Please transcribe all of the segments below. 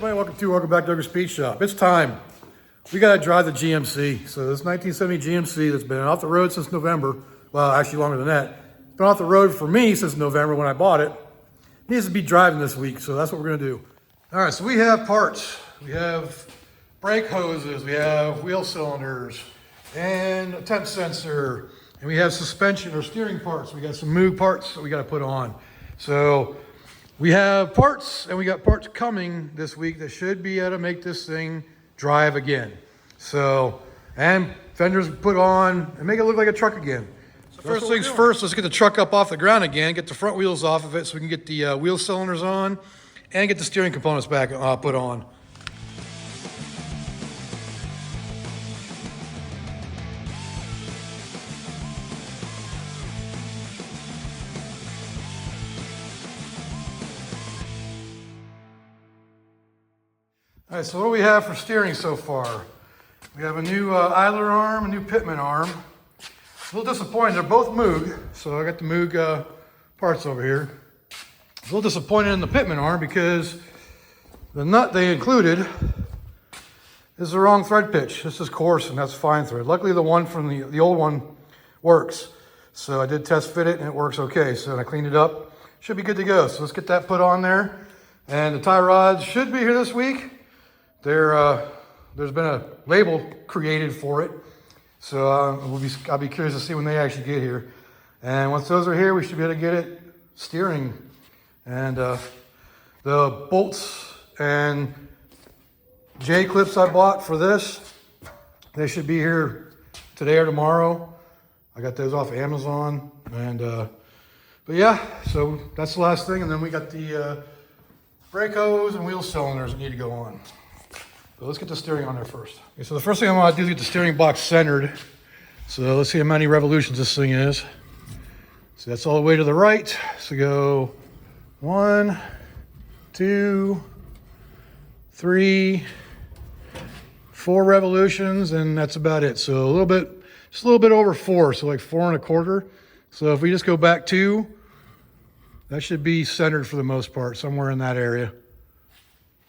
everybody, welcome back to Ogresspeedshop. It's time. We gotta drive the GMC. So this 1970 GMC that's been off the road since November, well, actually longer than that. It's been off the road for me since November when I bought it. Needs to be driving this week, so that's what we're gonna do. All right, so we have parts. We have brake hoses, we have wheel cylinders, and a temp sensor, and we have suspension or steering parts. We got some Moog parts that we gotta put on. So we have parts, and we got parts coming this week that should be able to make this thing drive again. So, and fenders put on and make it look like a truck again. So first things first, let's get the truck up off the ground again, get the front wheels off of it so we can get the wheel cylinders on and get the steering components back put on. All right, so what do we have for steering so far? We have a new idler arm, a new pitman arm. A little disappointed, they're both Moog, so I got the Moog parts over here. A little disappointed in the pitman arm because the nut they included is the wrong thread pitch. This is coarse and that's fine thread. Luckily the one from the old one works. So I did test fit it and it works okay. So I cleaned it up, should be good to go. So let's get that put on there. And the tie rods should be here this week. There's been a label created for it, so I'll be curious to see when they actually get here. And once those are here, we should be able to get it steering. And the bolts and J-clips I bought for this, they should be here today or tomorrow. I got those off Amazon. And but yeah, so that's the last thing. And then we got the brake hose and wheel cylinders that need to go on. So let's get the steering on there first. Okay, so the first thing I want to do is get the steering box centered. So let's see how many revolutions this thing is. So that's all the way to the right. So go 1, 2, 3, 4 revolutions, and that's about it. So just a little bit over 4, so like 4 1/4. So if we just go back 2, that should be centered for the most part, somewhere in that area.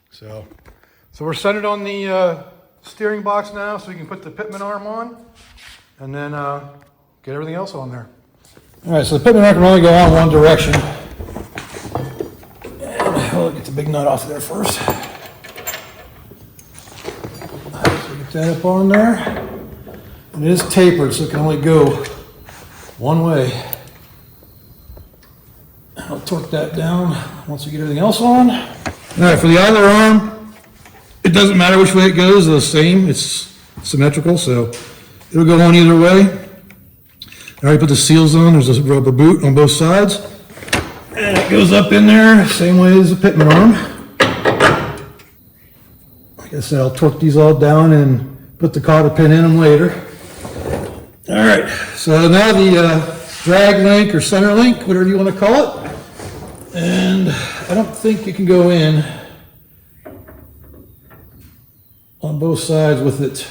So we're centered on the steering box now, so we can put the pitman arm on and then get everything else on there. All right, so the pitman arm can only go on one direction. And we'll get the big nut off of there first. All right, so get that up on there. And it is tapered, so it can only go one way. I'll torque that down once we get everything else on. All right, for the idler arm, it doesn't matter which way it goes, the same, it's symmetrical, so it'll go on either way. I already put the seals on, there's a rubber boot on both sides. And it goes up in there, same way as the pitman arm. Like I said, I'll torque these all down and put the cotter pin in them later. All right, so now the drag link or center link, whatever you want to call it. And I don't think you can go in on both sides with it.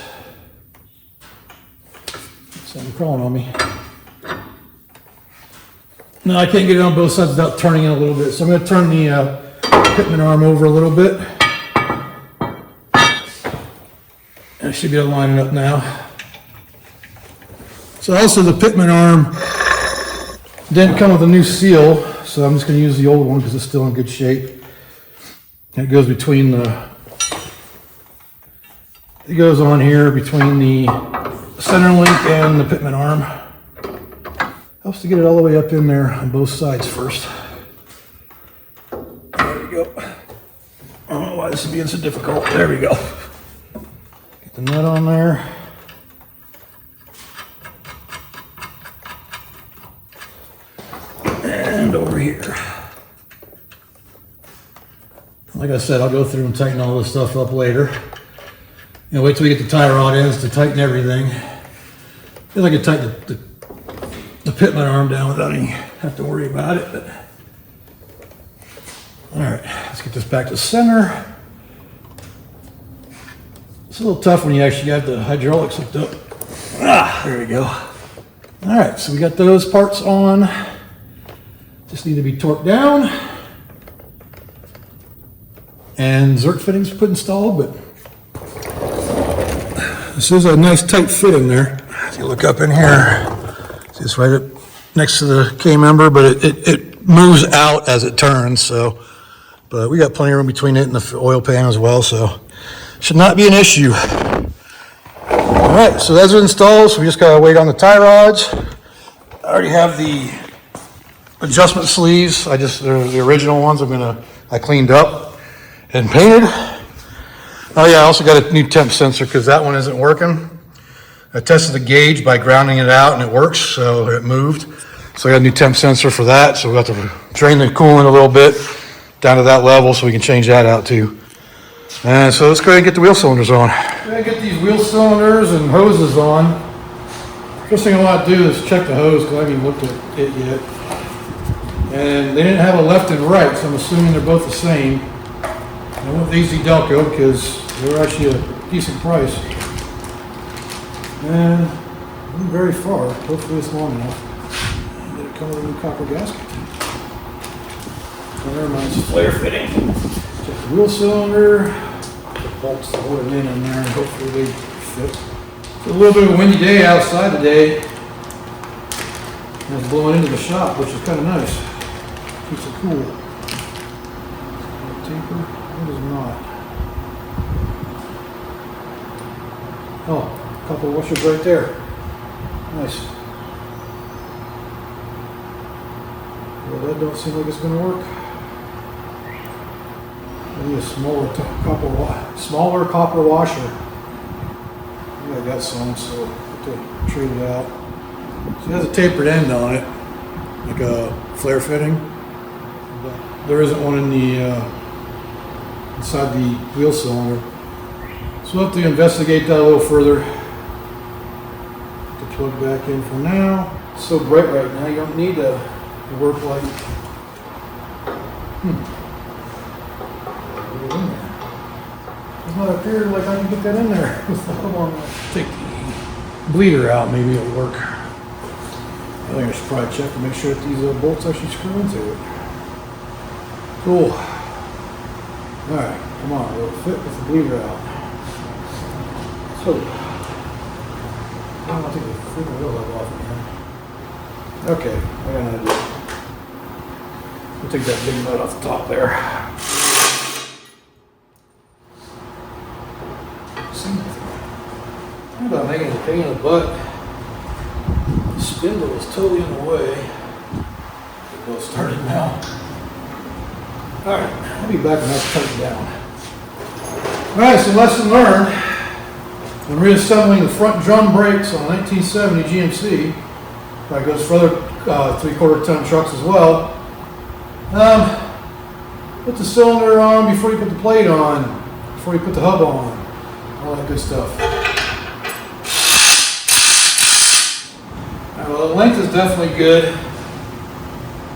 Something crawling on me. No, I can't get it on both sides without turning it a little bit. So I'm going to turn the pitman arm over a little bit. And I should be able to line it up now. So also the pitman arm didn't come with a new seal, so I'm just going to use the old one because it's still in good shape. It goes between it goes on here between the center link and the pitman arm. Helps to get it all the way up in there on both sides first. There we go. I don't know why this is being so difficult. There we go. Get the nut on there. And over here. Like I said, I'll go through and tighten all this stuff up later. You know, wait till we get the tie rod ends to tighten everything. I feel like I can tighten the pitman arm down without any have to worry about it. But all right, let's get this back to center. It's a little tough when you actually have the hydraulics hooked up. There we go. All right, so we got those parts on. Just need to be torqued down. and Zerk fittings put installed, but this is a nice tight fitting there. If you look up in here, see it's right up next to the K-member, but it moves out as it turns, so, but we got plenty of room between it and the oil pan as well, so should not be an issue. All right, so that's installed, so we just gotta wait on the tie rods. I already have the adjustment sleeves. They're the original ones I cleaned up and painted. Oh yeah, I also got a new temp sensor because that one isn't working. I tested the gauge by grounding it out and it works, so it moved. So I got a new temp sensor for that, so we got to drain the coolant a little bit down to that level so we can change that out too. And so let's go ahead and get the wheel cylinders on. Go ahead and get these wheel cylinders and hoses on. First thing I want to do is check the hose because I haven't even looked at it yet. And they didn't have a left and right, so I'm assuming they're both the same. I went with Easy Delco because they're actually a decent price. And I'm very far. Hopefully it's long enough. Did it come with a new copper gasket? Oh, never mind. It's flare fitting. Check the wheel cylinder. The bolts to hold it in there, and hopefully they fit. It's a little bit of a windy day outside today. And it's blowing into the shop, which is kind of nice. Keeps it cool. Taper? It is not. Oh, a couple of washers right there. Nice. Well, that don't seem like it's going to work. Maybe a smaller copper washer. Yeah, I got some, so I have to trade it out. So it has a tapered end on it, like a flare fitting. But there isn't one in the inside the wheel cylinder. So we'll have to investigate that a little further. To plug back in for now. It's so bright right now, you don't need a work light. Does not appear like I can get that in there. Take the bleeder out, maybe it'll work. I think I should probably check to make sure that these bolts actually screw into it. Cool. Alright, come on, it'll fit with the bleeder out. So, I don't want to take the freaking wheel hub off again. Okay, I got an idea. We'll take that big nut off the top there. I'm about making a pain in the butt. The spindle is totally in the way. Get both started now. Alright, I'll be back when I tighten down. Alright, so lesson learned. I'm reassembling the front drum brakes on a 1970 GMC. That goes for other 3/4 ton trucks as well. Put the cylinder on before you put the plate on, before you put the hub on, all that good stuff. Right, well, the length is definitely good,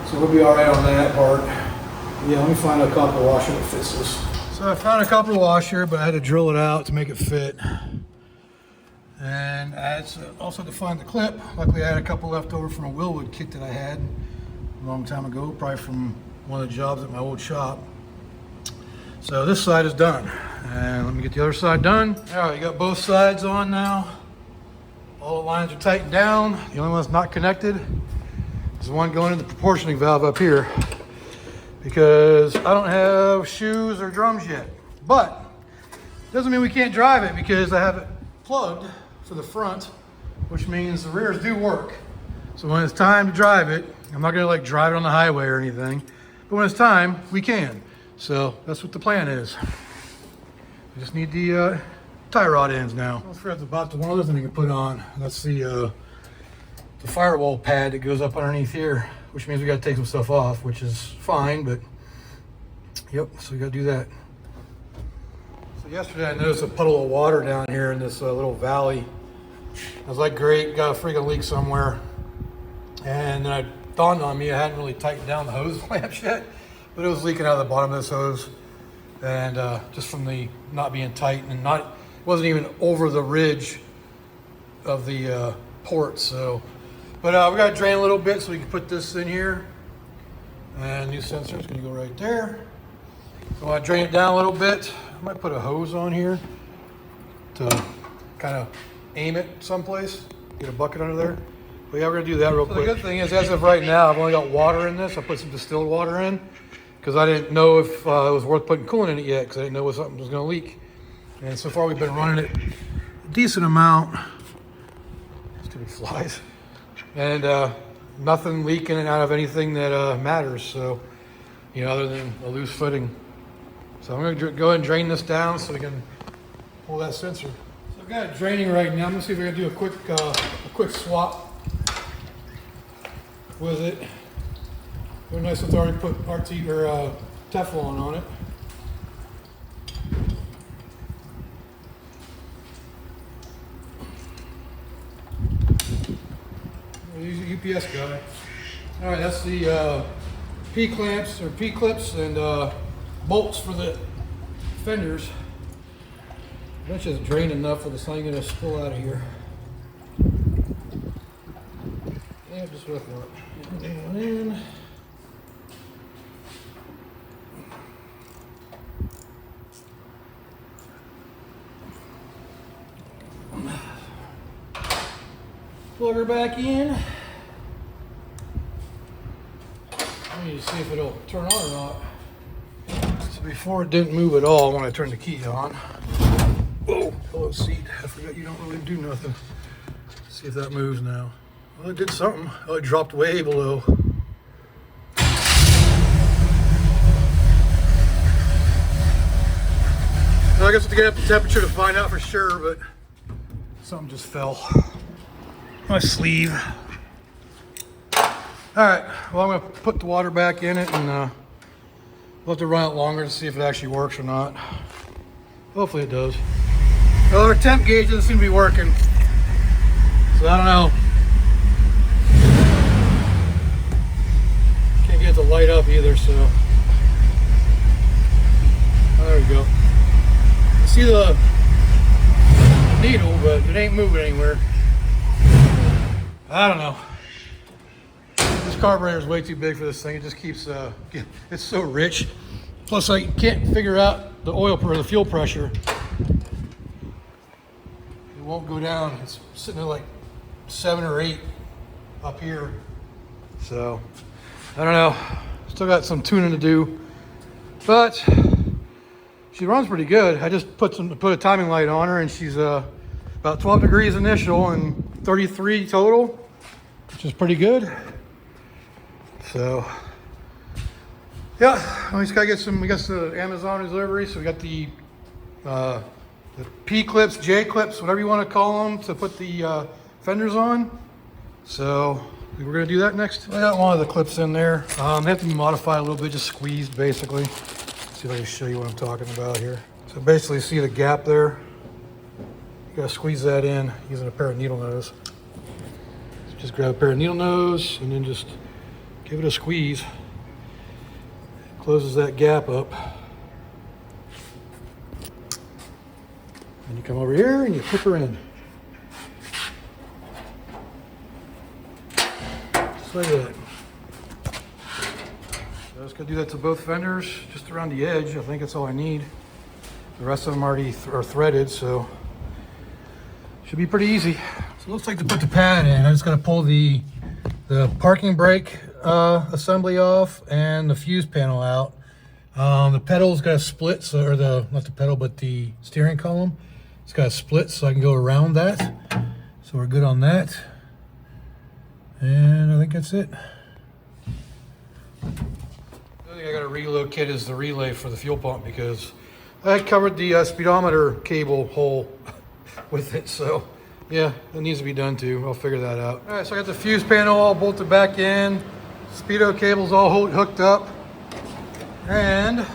so we'll be all right on that part. Yeah, let me find a copper washer that fits this. So I found a copper washer, but I had to drill it out to make it fit. And I had to also to find the clip. Luckily I had a couple left over from a Willwood kit that I had a long time ago, probably from one of the jobs at my old shop. So this side is done. And let me get the other side done. All right, you got both sides on now. All the lines are tightened down. The only one that's not connected is the one going in the proportioning valve up here, because I don't have shoes or drums yet. But doesn't mean we can't drive it, because I have it plugged for the front, which means the rears do work. So when it's time to drive it, I'm not gonna like drive it on the highway or anything, but when it's time, we can. So that's what the plan is. We just need the tie rod ends now. I forgot about the one other thing you can put on. That's the firewall pad that goes up underneath here, which means we gotta take some stuff off, which is fine, but yep, so we gotta do that. So yesterday I noticed a puddle of water down here in this little valley. I was like, great, got a freaking leak somewhere. And then it dawned on me I hadn't really tightened down the hose clamps yet, but it was leaking out of the bottom of this hose. And just from the not being tight, and it wasn't even over the ridge of the port. So, but we got to drain a little bit so we can put this in here. And new sensor is going to go right there. So I drain it down a little bit. I might put a hose on here to kind of aim it someplace. Get a bucket under there. But yeah, we're gonna do that real quick. The good thing is, as of right now, I've only got water in this. I put some distilled water in because I didn't know if it was worth putting coolant in it yet, because I didn't know if something was gonna leak. And so far we've been running it a decent amount. Stupid flies. And nothing leaking out of anything that matters. So, you know, other than a loose footing. So I'm gonna go ahead and drain this down so we can pull that sensor. So I've got it draining right now. I'm gonna see if we're gonna do a quick swap with it. Very nice with already put RT or Teflon on it. I'll use a UPS guy. All right, that's the P-clamps or P-clips and bolts for the fenders. That's just drained enough for this thing to spill out of here. Yeah, just with it. In. Plug her back in. I need to see if it'll turn on or not. So before it didn't move at all when I turned the key on. Whoa, hello seat. I forgot you don't really do nothing. Let's see if that moves now. Well, it did something. Oh, it dropped way below. Well, I guess we'll get up the temperature to find out for sure, but something just fell. My sleeve. All right, well, I'm gonna put the water back in it and we'll have to run it longer to see if it actually works or not. Hopefully it does. Well, our temp gauge doesn't seem to be working, so I don't know. Can't get it to light up either, so. Oh, there we go. You see the needle, but it ain't moving anywhere. I don't know. This carburetor is way too big for this thing. It just keeps, it's so rich. Plus I can't figure out the oil or the fuel pressure. It won't go down. It's sitting at like 7 or 8 up here. So, I don't know. Still got some tuning to do. But she runs pretty good. I just put a timing light on her and she's about 12 degrees initial and 33 total, which is pretty good. So, yeah, we just gotta get some. We got the Amazon delivery, so we got the P clips, J clips, whatever you want to call them, to put the fenders on. So we're gonna do that next. I got one of the clips in there. They have to be modified a little bit, just squeezed basically. Let's see if I can show you what I'm talking about here. So basically, see the gap there. You gotta squeeze that in using a pair of needle nose. So just grab a pair of needle nose and then just give it a squeeze. Closes that gap up. And you come over here and you put her in. Just like that. So I just gotta do that to both fenders, just around the edge. I think that's all I need. The rest of them already are threaded, so should be pretty easy. So it looks like to put the pad in, I just gotta pull the parking brake assembly off and the fuse panel out. The pedal's got a split, so, or not the pedal, but the steering column. It's got a split, so I can go around that. So we're good on that. And I think that's it. The other thing I got to relocate is the relay for the fuel pump, because I had covered the speedometer cable hole with it. So yeah, that needs to be done too. I'll figure that out. All right, so I got the fuse panel all bolted back in. Speedo cable's all hooked up. And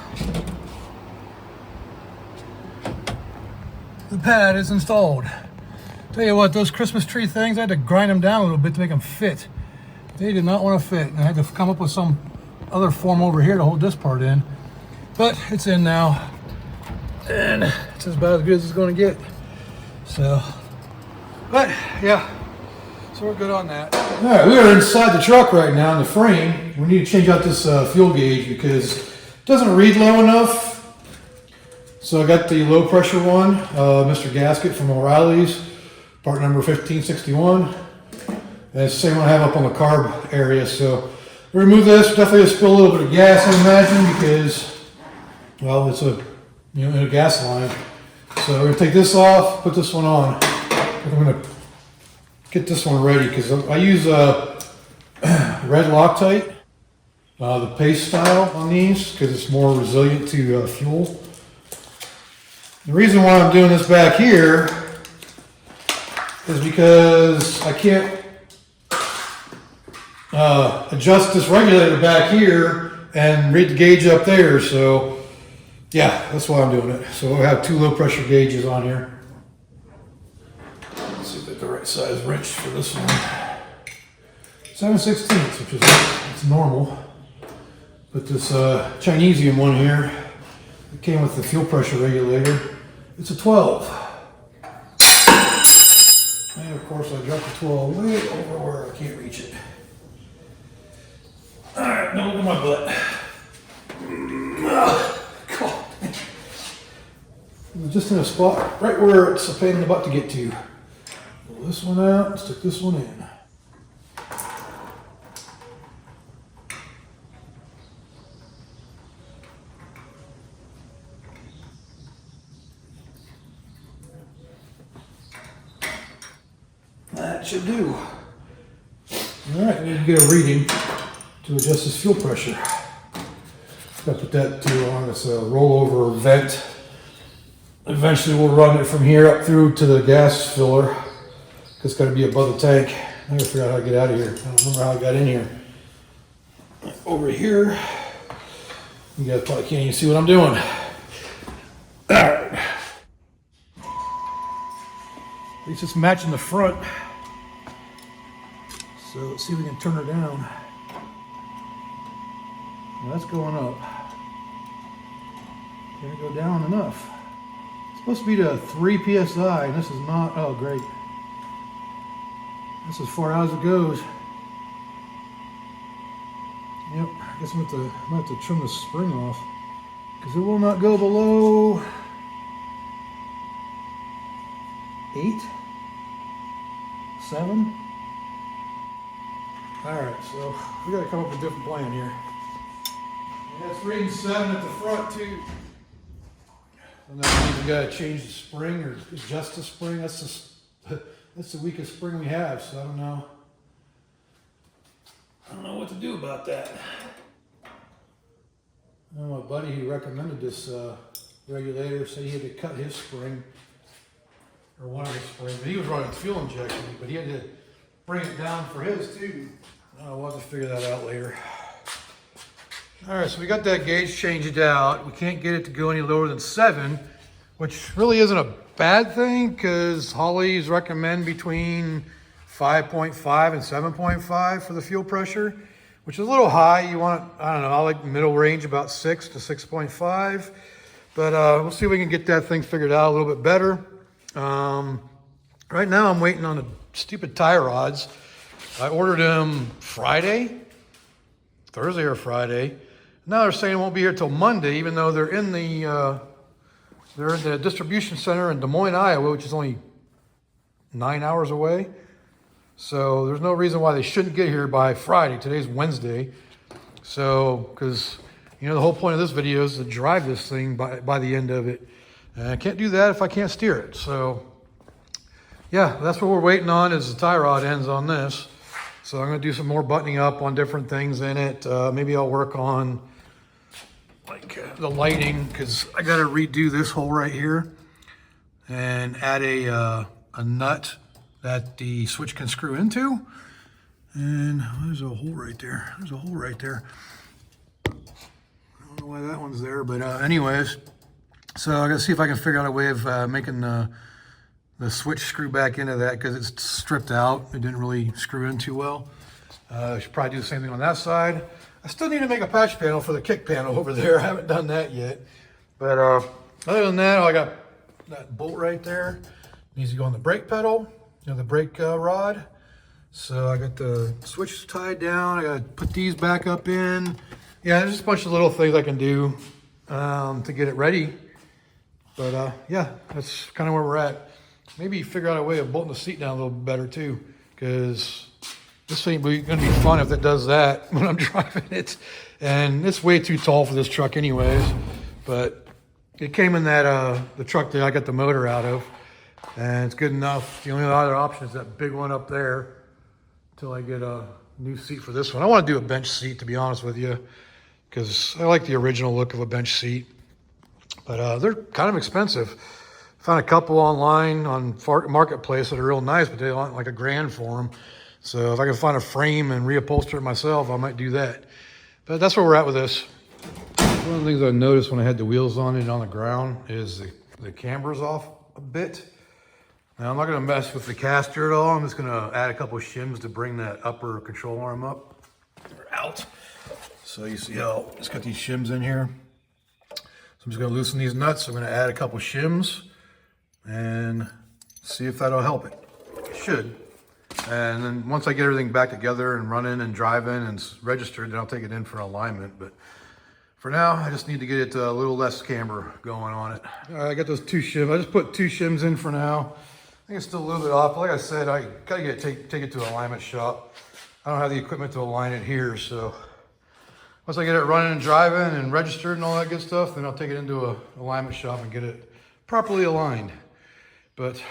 the pad is installed. Tell you what, those Christmas tree things, I had to grind them down a little bit to make them fit. They did not want to fit. And I had to come up with some other form over here to hold this part in. But it's in now. And it's about as good as it's going to get. So, but yeah, so we're good on that. All right, we are inside the truck right now in the frame. We need to change out this fuel gauge because Doesn't read low enough. So I got the low pressure one, Mr. Gasket from O'Reilly's, part number 1561. And it's the same one I have up on the carb area. So remove this, definitely spill a little bit of gas, I imagine, because, well, it's a, in a gas line. So we're gonna take this off, put this one on. I'm gonna get this one ready because I use red Loctite, the paste style on these because it's more resilient to fuel. The reason why I'm doing this back here is because I can't adjust this regulator back here and read the gauge up there. So yeah, that's why I'm doing it. So we'll have 2 low pressure gauges on here. Let's see if I get the right size wrench for this one. 7/16, which is it's normal. But this Chinesium one here, it came with the fuel pressure regulator. It's a 12. And of course I dropped the 12 way over where I can't reach it. Alright, now look at my butt. God. Just in a spot right where it's a pain in the butt to get to. Pull this one out and stick this one in. That should do. Alright, we need to get a reading to adjust this fuel pressure. Gotta put that on this rollover vent. Eventually we'll run it from here up through to the gas filler. It's gotta be above the tank. I gotta figure out how to get out of here. I don't remember how I got in here. Over here. You guys probably can't even see what I'm doing. Alright. At least it's matching the front. So let's see if we can turn her down. Well, that's going up. Can't go down enough. It's supposed to be to 3 psi, and this is not. Oh, great. That's as far out as it goes. Yep, I guess I'm gonna have to trim the spring off because it will not go below 8, 7. All right, so we gotta come up with a different plan here. Yeah, it's reading 7 at the front too. And that means we gotta change the spring or adjust the spring. That's the weakest spring we have, so I don't know what to do about that. I know my buddy who recommended this regulator said he had to cut his spring, or one of his springs, but he was running fuel injection, but he had to bring it down for his too. We'll have to figure that out later. All right, so we got that gauge changed out. We can't get it to go any lower than 7, which really isn't a bad thing because Holley's recommend between 5.5 and 7.5 for the fuel pressure, which is a little high. You want, I don't know, I like middle range about 6 to 6.5. But we'll see if we can get that thing figured out a little bit better. Right now I'm waiting on the stupid tie rods. I ordered them Thursday or Friday. Now they're saying it won't be here till Monday, even though they're in the distribution center in Des Moines, Iowa, which is only 9 hours away. So there's no reason why they shouldn't get here by Friday. Today's Wednesday. So, because, the whole point of this video is to drive this thing by the end of it. And I can't do that if I can't steer it. So, yeah, that's what we're waiting on is the tie rod ends on this. So I'm going to do some more buttoning up on different things in it. Maybe I'll work on the lighting because I got to redo this hole right here and add a nut that the switch can screw into. And there's a hole right there. There's a hole right there. I don't know why that one's there, but anyways. So I got to see if I can figure out a way of making the switch screw back into that because it's stripped out. It didn't really screw in too well. I should probably do the same thing on that side. I still need to make a patch panel for the kick panel over there. I haven't done that yet. But other than that, I got that bolt right there. It needs to go on the brake pedal, the brake rod. So I got the switch tied down. I got to put these back up in. yeah, there's just a bunch of little things I can do to get it ready. But yeah, that's kind of where we're at. Maybe figure out a way of bolting the seat down a little better too, because this ain't going to be fun if it does that when I'm driving it. And it's way too tall for this truck anyways. But it came in that the truck that I got the motor out of, and it's good enough. The only other option is that big one up there until I get a new seat for this one. I want to do a bench seat, to be honest with you, because I like the original look of a bench seat. But they're kind of expensive. Found a couple online on Marketplace that are real nice, but they want like $1,000 for them. So if I can find a frame and reupholster it myself, I might do that. But that's where we're at with this. One of the things I noticed when I had the wheels on it on the ground is the camber's off a bit. Now I'm not gonna mess with the caster at all. I'm just gonna add a couple of shims to bring that upper control arm up or out. So you see how it's got these shims in here. So I'm just gonna loosen these nuts. I'm gonna add a couple shims and see if that'll help it. It should. And then once I get everything back together and running and driving and registered, then I'll take it in for alignment. But for now, I just need to get it a little less camber going on it. All right, I got those 2 shims. I just put 2 shims in for now. I think it's still a little bit off. Like I said, I gotta get it, take it to an alignment shop. I don't have the equipment to align it here, so once I get it running and driving and registered and all that good stuff, then I'll take it into an alignment shop and get it properly aligned. But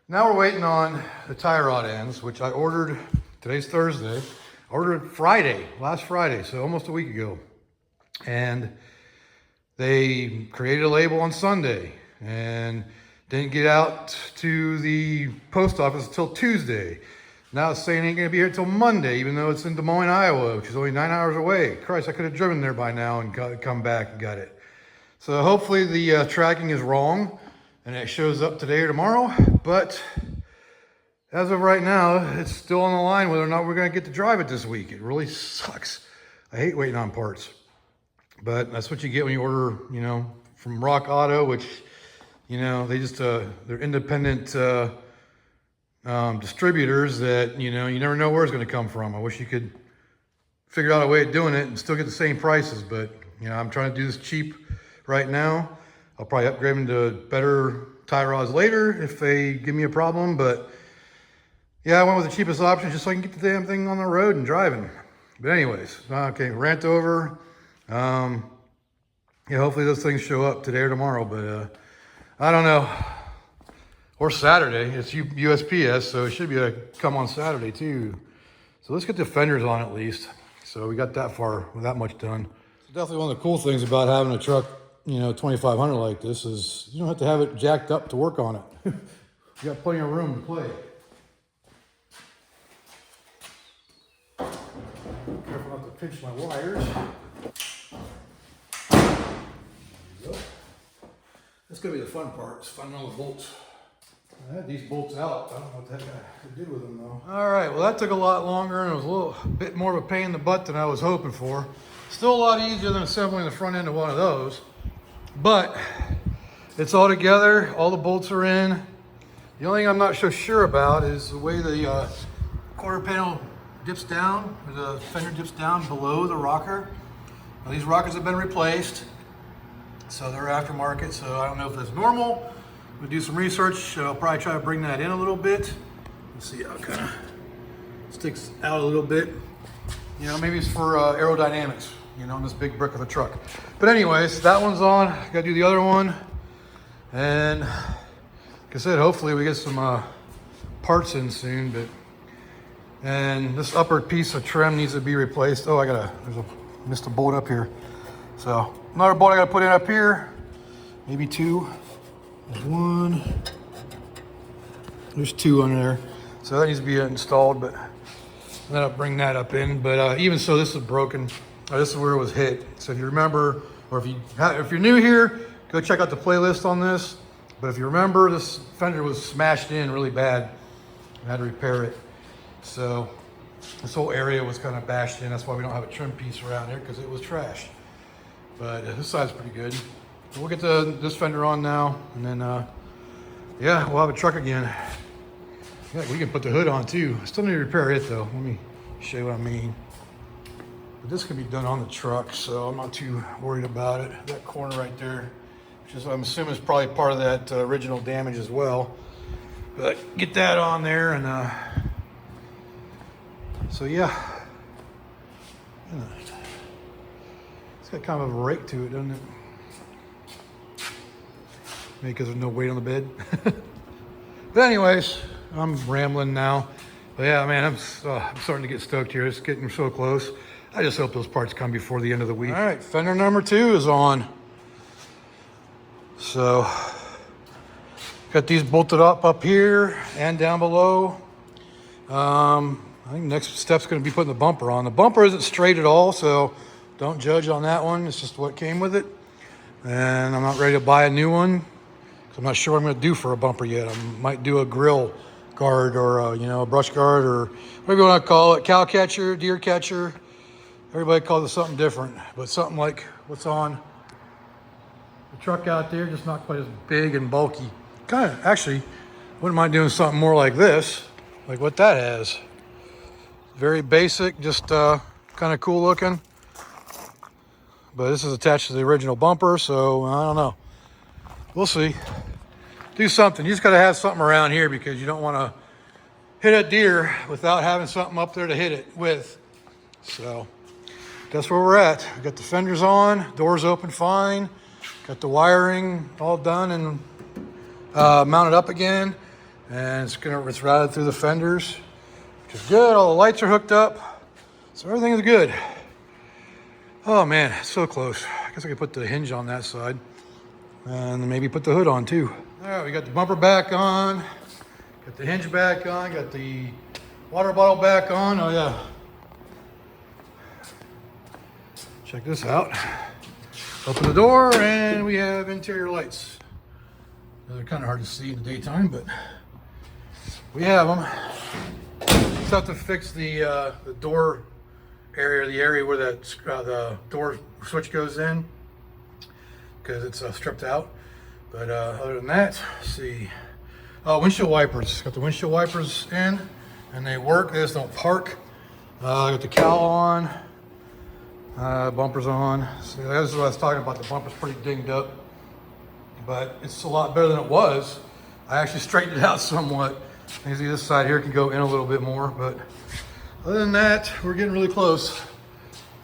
now we're waiting on the tie rod ends, which I ordered. Today's Thursday. I ordered Friday, last Friday, so almost a week ago. And they created a label on Sunday and didn't get out to the post office until Tuesday. Now it's saying it ain't gonna be here till Monday, even though it's in Des Moines, Iowa, which is only 9 hours away. Christ, I could have driven there by now and come back and got it. So hopefully the tracking is wrong and it shows up today or tomorrow. But as of right now, it's still on the line whether or not we're gonna get to drive it this week. It really sucks. I hate waiting on parts. But that's what you get when you order, you know, from Rock Auto, which, you know, they just, they're independent distributors that, you know, you never know where it's going to come from. I wish you could figure out a way of doing it and still get the same prices, but, you know, I'm trying to do this cheap right now. I'll probably upgrade them to better tie rods later if they give me a problem, but yeah, I went with the cheapest option just so I can get the damn thing on the road and driving. But anyways, okay, rant over. Yeah, hopefully those things show up today or tomorrow, but I don't know. Or Saturday. It's USPS, so it should be able to come on Saturday too. So let's get the fenders on at least. So we got that far, with that much done. So definitely one of the cool things about having a truck, you know, 2500 like this is you don't have to have it jacked up to work on it. You got plenty of room to play. Careful not to pinch my wires. That's gonna be the fun part, is finding all the bolts. I had these bolts out. I don't know what the heck I did with them though. All right, well that took a lot longer and it was a little bit more of a pain in the butt than I was hoping for. Still a lot easier than assembling the front end of one of those, but it's all together, all the bolts are in. The only thing I'm not so sure about is the way the quarter panel dips down, or the fender dips down below the rocker. Now, these rockers have been replaced, so they're aftermarket, so I don't know if that's normal. We'll do some research. I'll probably try to bring that in a little bit. Let's see how it kind of sticks out a little bit. You know, maybe it's for aerodynamics, you know, on this big brick of a truck. But anyways, that one's on. Gotta do the other one. And like I said, hopefully we get some parts in soon, and this upper piece of trim needs to be replaced. Oh, missed a bolt up here. So another bolt I gotta put in up here, maybe 2. There's 1, there's 2 on there. So that needs to be installed, but then I'll bring that up in. But even so, this is broken. This is where it was hit. So if you remember, or if you're new here, go check out the playlist on this. But if you remember, this fender was smashed in really bad. I had to repair it. So this whole area was kind of bashed in. That's why we don't have a trim piece around here, because it was trash. But this side's pretty good. We'll get this fender on now, and then yeah, we'll have a truck again. Yeah, we can put the hood on too. I still need to repair it though. Let me show you what I mean. But this can be done on the truck, so I'm not too worried about it. That corner right there, which is, I'm assuming, is probably part of that original damage as well. But get that on there, and so yeah. It's got kind of a rake to it, doesn't it? Maybe because there's no weight on the bed. But anyways, I'm rambling now. But yeah, man, I'm starting to get stoked here. It's getting so close. I just hope those parts come before the end of the week. All right, fender number 2 is on. So, got these bolted up here and down below. I think next step's gonna be putting the bumper on. The bumper isn't straight at all, so don't judge on that one. It's just what came with it. And I'm not ready to buy a new one, because I'm not sure what I'm gonna do for a bumper yet. I might do a grill guard, or a brush guard, or whatever you wanna call it, cow catcher, deer catcher. Everybody calls it something different, but something like what's on the truck out there, just not quite as big and bulky. Kind of, actually, wouldn't mind doing something more like this, like what that has. Very basic, just kind of cool looking. But this is attached to the original bumper, so I don't know. We'll see. Do something. You just got to have something around here, because you don't want to hit a deer without having something up there to hit it with. So that's where we're at. We got the fenders on, doors open fine. Got the wiring all done and mounted up again. And it's routed through the fenders, which is good. All the lights are hooked up, so everything is good. Oh man, so close. I guess I could put the hinge on that side and maybe put the hood on too. All right, we got the bumper back on, got the hinge back on, got the water bottle back on. Oh yeah. Check this out. Open the door and we have interior lights. They're kind of hard to see in the daytime, but we have them. Just have to fix the door area, the area where that the door switch goes in, because it's stripped out. But other than that, let's see. Oh, windshield wipers. Got the windshield wipers in, and they work. They just don't park. Got the cowl on. Bumpers on. So this is what I was talking about. The bumper's pretty dinged up, but it's a lot better than it was. I actually straightened it out somewhat. You can see this side here can go in a little bit more, but other than that, we're getting really close.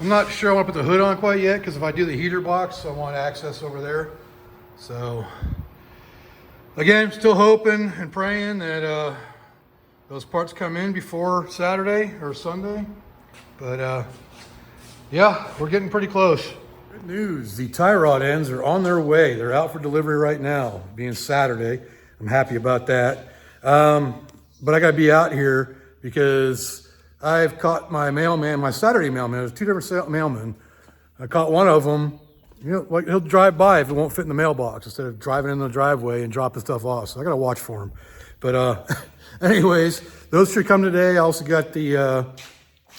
I'm not sure I want to put the hood on quite yet, because if I do the heater box, I want access over there. So again, still hoping and praying that those parts come in before Saturday or Sunday. But yeah, we're getting pretty close. Good news, the tie rod ends are on their way. They're out for delivery right now, being Saturday. I'm happy about that. But I gotta be out here because I've caught my mailman, my Saturday mailman. There's 2 different mailmen. I caught one of them. Like he'll drive by if it won't fit in the mailbox, instead of driving in the driveway and dropping stuff off. So I gotta watch for him. But anyways, those should come today. I also got the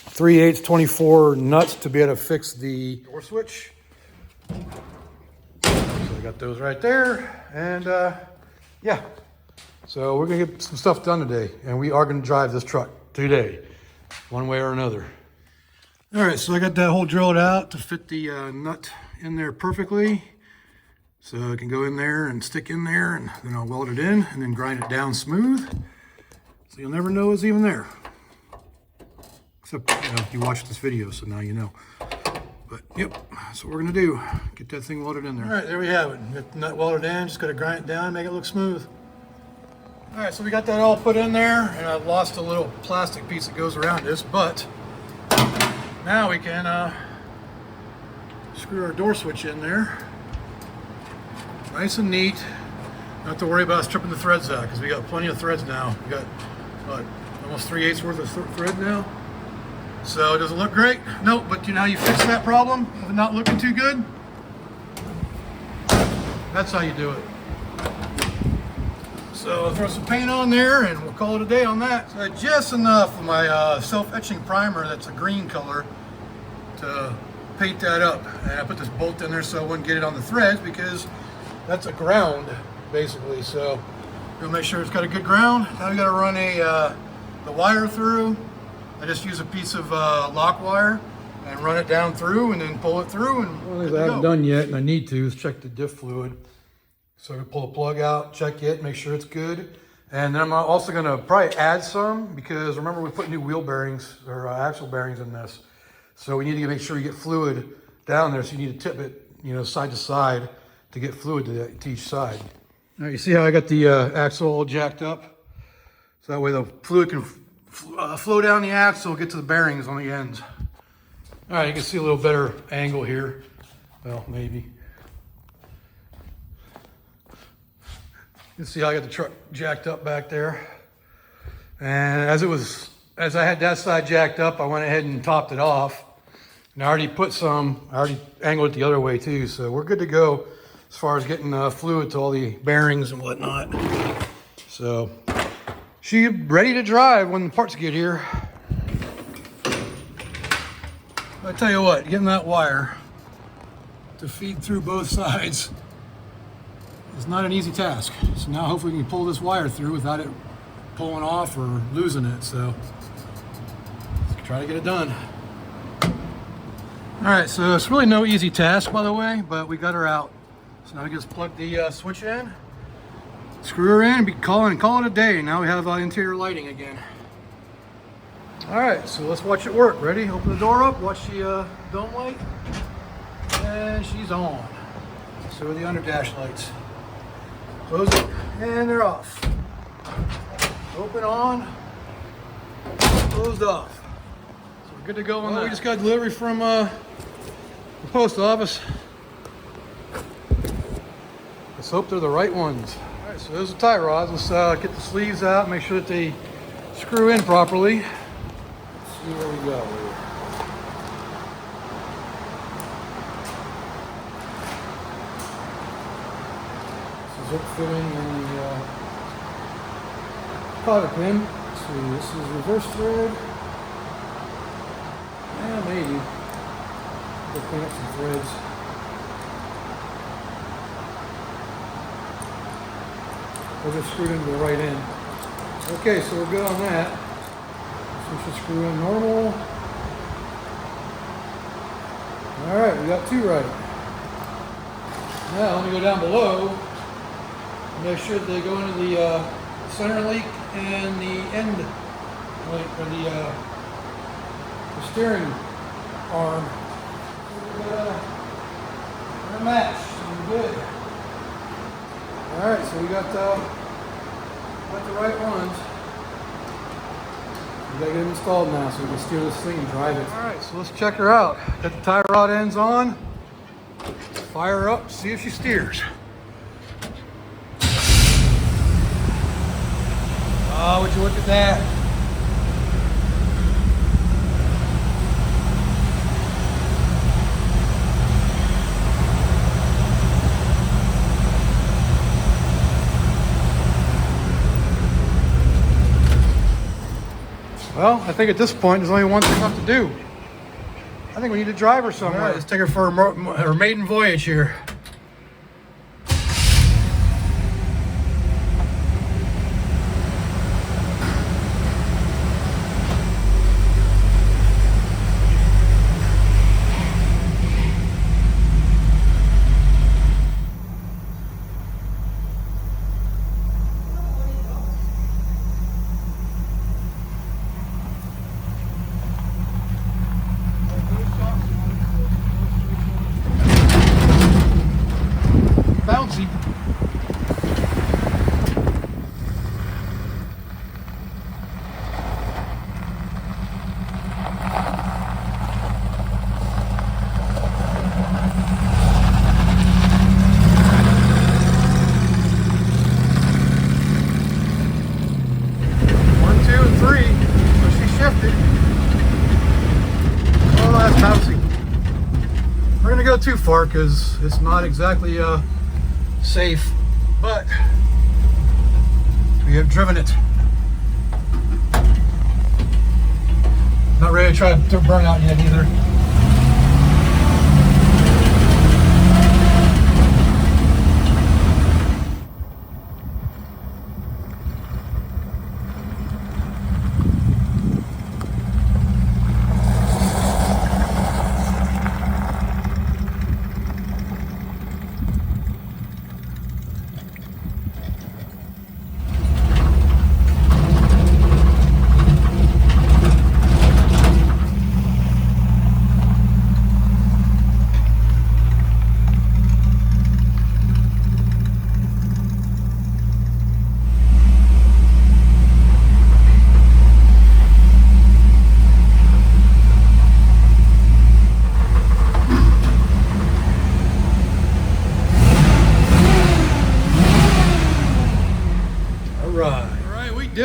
3/8 24 nuts to be able to fix the door switch. So I got those right there, and yeah. So we're gonna get some stuff done today, and we are gonna drive this truck today, one way or another. All right, so I got that hole drilled out to fit the nut in there perfectly. So it can go in there and stick in there, and then I'll weld it in and then grind it down smooth. So you'll never know it's even there. Except, you watched this video, so now you know. But yep, that's what we're gonna do. Get that thing welded in there. All right, there we have it. Got the nut welded in, just gotta grind it down, make it look smooth. All right, so we got that all put in there, and I've lost a little plastic piece that goes around this, but now we can screw our door switch in there. Nice and neat. Not have to worry about stripping the threads out, because we got plenty of threads now. We got, what, almost 3/8 worth of thread now. So does it look great? Nope, but you know how you fix that problem of it not looking too good? That's how you do it. So I'll throw some paint on there and we'll call it a day on that. So just enough of my self-etching primer that's a green color to paint that up. And I put this bolt in there so I wouldn't get it on the threads, because that's a ground basically. So we'll make sure it's got a good ground. Now we got to run the wire through. I just use a piece of lock wire, and run it down through and then pull it through. And one of the things I haven't done yet and I need to is check the diff fluid. So we pull the plug out, check it, make sure it's good. And then I'm also gonna probably add some, because remember we put new wheel bearings or axle bearings in this. So we need to make sure you get fluid down there. So you need to tip it, you know, side to side to get fluid to each side. Now you see how I got the axle all jacked up? So that way the fluid can flow down the axle, get to the bearings on the ends. All right, you can see a little better angle here. Well, maybe. You can see how I got the truck jacked up back there. And as I had that side jacked up, I went ahead and topped it off. And I already angled it the other way too. So we're good to go as far as getting fluid to all the bearings and whatnot. So she's ready to drive when the parts get here. I tell you what, getting that wire to feed through both sides is not an easy task. So now hopefully we can pull this wire through without it pulling off or losing it. So let's try to get it done. All right, so it's really no easy task, by the way, but we got her out. So now we just plug the switch in, screw her in, and call it a day. Now we have interior lighting again. All right, so let's watch it work. Ready? Open the door up, watch the dome light, and she's on. So are the under dash lights. Close it, and they're off. Open on, closed off. So we're good to go on that. We just got delivery from the post office. Let's hope they're the right ones. All right, so those are tie rods. Let's get the sleeves out, make sure that they screw in properly. Let's see where we go. This is hook fitting in the cotter pin. Let's see, this is reverse thread. Yeah, maybe. We'll clean up some threads. We'll just screw it into the right end. Okay, so we're good on that. So we should screw in normal. All right, we got two right. Now let me go down below and make sure that they go into the center link and the end link for the steering arm. We're matched. We're good. All right, so we got the right ones. We gotta get them installed now so we can steer this thing and drive it. All right, so let's check her out. Got the tie rod ends on. Fire her up, see if she steers. Oh, would you look at that? Well, I think at this point there's only one thing left to do. I think we need to drive her somewhere. All right, let's take her for her maiden voyage here. Bouncy. One, two, and three. So she shifted. Oh, that's bouncy. We're gonna go too far because it's not exactly safe, but we have driven it. Not ready to try to burn out yet either.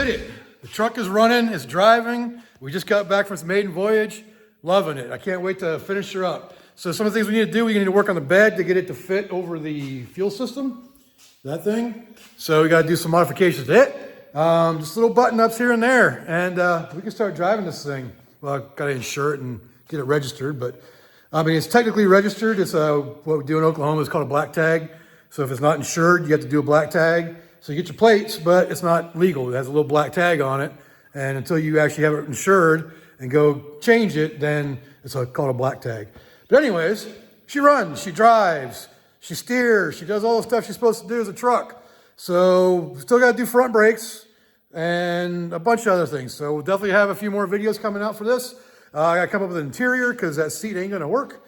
did it. The truck is running, it's driving. We just got back from its maiden voyage. Loving it. I can't wait to finish her up. So some of the things we need to do, we need to work on the bed to get it to fit over the fuel system. That thing. So we got to do some modifications to it. Just little button ups here and there. And we can start driving this thing. Well, I've got to insure it and get it registered. But I mean, it's technically registered. It's what we do in Oklahoma is called a black tag. So if it's not insured, you have to do a black tag. So you get your plates, but it's not legal. It has a little black tag on it. And until you actually have it insured and go change it, then it's called a black tag. But anyways, she runs, she drives, she steers, she does all the stuff she's supposed to do as a truck. So still got to do front brakes and a bunch of other things. So we'll definitely have a few more videos coming out for this. I got to come up with an interior because that seat ain't going to work.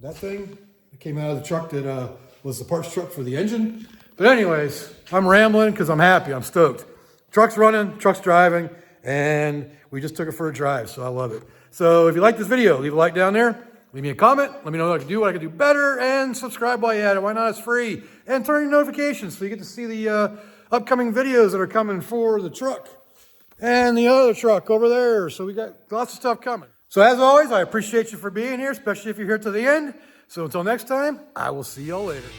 That thing that came out of the truck that was the parts truck for the engine. But anyways, I'm rambling because I'm happy. I'm stoked. Truck's running, truck's driving, and we just took it for a drive, so I love it. So if you like this video, leave a like down there. Leave me a comment. Let me know what I can do better, and subscribe while you're at it. Why not? It's free. And turn on your notifications so you get to see the upcoming videos that are coming for the truck and the other truck over there. So we got lots of stuff coming. So as always, I appreciate you for being here, especially if you're here to the end. So until next time, I will see y'all later.